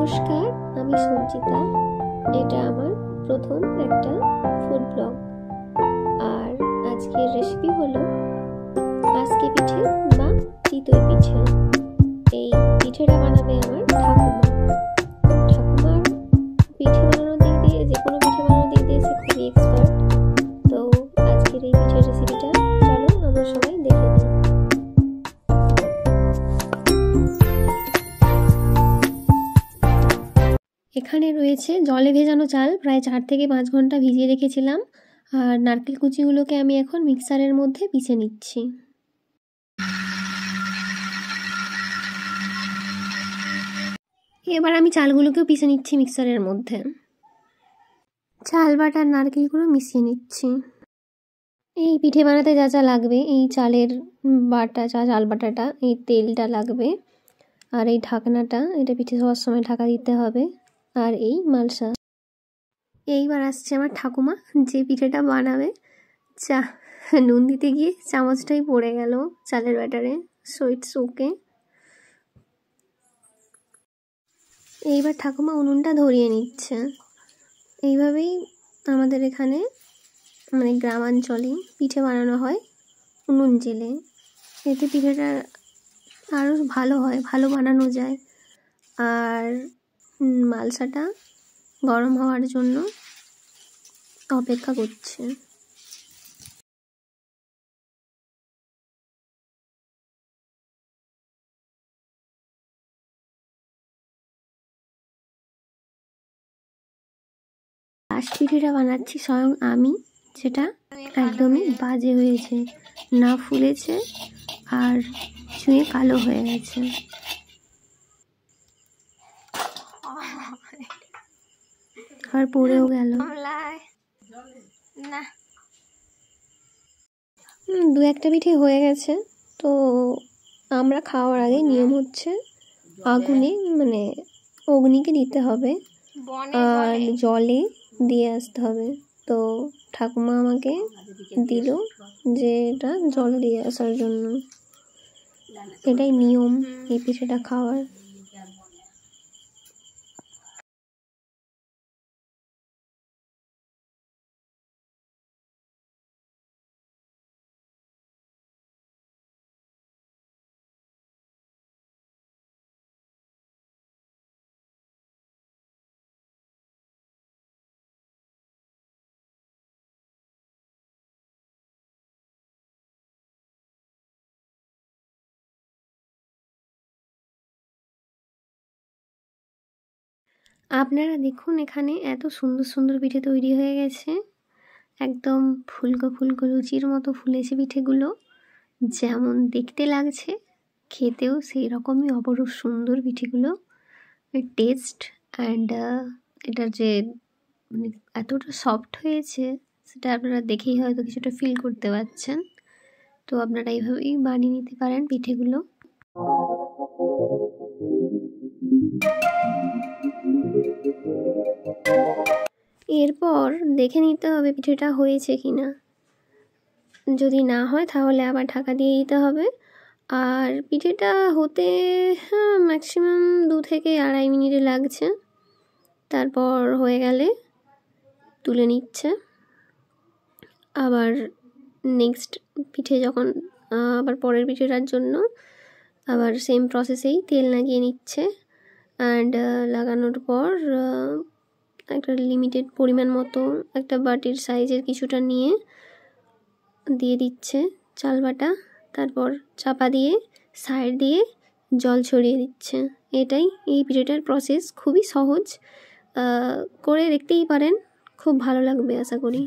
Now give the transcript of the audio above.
নমস্কার, আমি সঞ্চিতা। এটা আমার প্রথম একটা ফুড ব্লগ। আর আজকের রেসিপি হলো আজকে পিঠে বা চিতই পিঠে। এই পিঠেটা বানাবে আমার ঠাকুমার পিঠে বানানোর দিক দিয়ে, যে কোনো পিঠে বানানোর দিক দিয়ে সে খুবই এক্সপার্ট। তো আজকের এই পিঠের রেসিপিটা চলো আমরা সবাই দেখে নিই। এখানে রয়েছে জলে ভেজানো চাল, প্রায় 4 থেকে 5 ঘন্টা ভিজিয়ে রেখেছিলাম। আর নারকেল কুচিগুলোকে আমি এখন মিক্সারের মধ্যে পিষে নিচ্ছি। এবার আমি চালগুলোকেও পিষে নিচ্ছি মিক্সারের মধ্যে। চাল বাটা আর নারকেলগুলো মিশিয়ে নিচ্ছি। এই পিঠে বানাতে যা যা লাগবে, এই চালের বাটা, চাল বাটাটা, এই তেলটা লাগবে, আর এই ঢাকনাটা, এটা পিঠে হওয়ার সময় ঢাকা দিতে হবে, আর এই মালসা। এইবার আসছে আমার ঠাকুমা যে পিঠেটা বানাবে। নুন দিতে গিয়ে চামচটাই পড়ে গেল চালের ব্যাটারে। সুইটস ওকে। এইবার ঠাকুমা উনুনটা ধরিয়ে নিচ্ছে। এইভাবেই আমাদের এখানে মানে গ্রামাঞ্চলে পিঠে বানানো হয় উনুন জেলে। এতে পিঠেটা আরও ভালো হয়, ভালো বানানো যায়। আর মালসাটা গরম হওয়ার জন্য অপেক্ষা করছে। লাস্ট পিঠেটা বানাচ্ছি স্বয়ং আমি, যেটা একদমই বাজে হয়েছে, না ফুলেছে আর চুঁয়ে কালো হয়ে গেছে। আর পড়েও গেল। দু একটা পিঠে হয়ে গেছে। তো আমরা খাওয়ার আগে নিয়ম হচ্ছে আগুনে মানে অগ্নিকে দিতে হবে আর জলে দিয়ে আসতে হবে। তো ঠাকুমা আমাকে দিল যে এটা জলে দিয়ে আসার জন্য। এটাই নিয়ম এই পিঠেটা খাওয়ার। আপনারা দেখুন, এখানে এত সুন্দর সুন্দর পিঠে তৈরি হয়ে গেছে। একদম ফুলকো ফুলকো লুচির মতো ফুলেছে পিঠেগুলো। যেমন দেখতে লাগছে, খেতেও সেই রকমই অপরূপ সুন্দর পিঠেগুলো। টেস্ট অ্যান্ড এটার যে মানে এতটা সফট হয়েছে, সেটা আপনারা দেখেই হয়তো কিছুটা ফিল করতে পারছেন। তো আপনারা এইভাবেই বানিয়ে নিতে পারেন পিঠেগুলো। এরপর দেখে নিতে হবে পিঠেটা হয়েছে কিনা। যদি না হয় তাহলে আবার ঢাকা দিয়ে দিতে হবে। আর পিঠেটা হতে ম্যাক্সিমাম 2 থেকে 2.5 মিনিট লাগছে। তারপর হয়ে গেলে তুলে নিচ্ছে। আবার নেক্সট পিঠে যখন আবার পরের পিঠেটার জন্য আবার সেম প্রসেসেই তেল লাগিয়ে নিচ্ছে। অ্যান্ড লাগানোর পর একটা লিমিটেড পরিমাণ মতো একটা বাটির সাইজের কিছুটা নিয়ে দিয়ে দিচ্ছে চাল বাটা। তারপর চাপা দিয়ে সাইড দিয়ে জল ছড়িয়ে দিচ্ছে। এটাই এই পিঠেটার প্রসেস। খুবই সহজ, করে দেখতেই পারেন, খুব ভালো লাগবে আশা করি।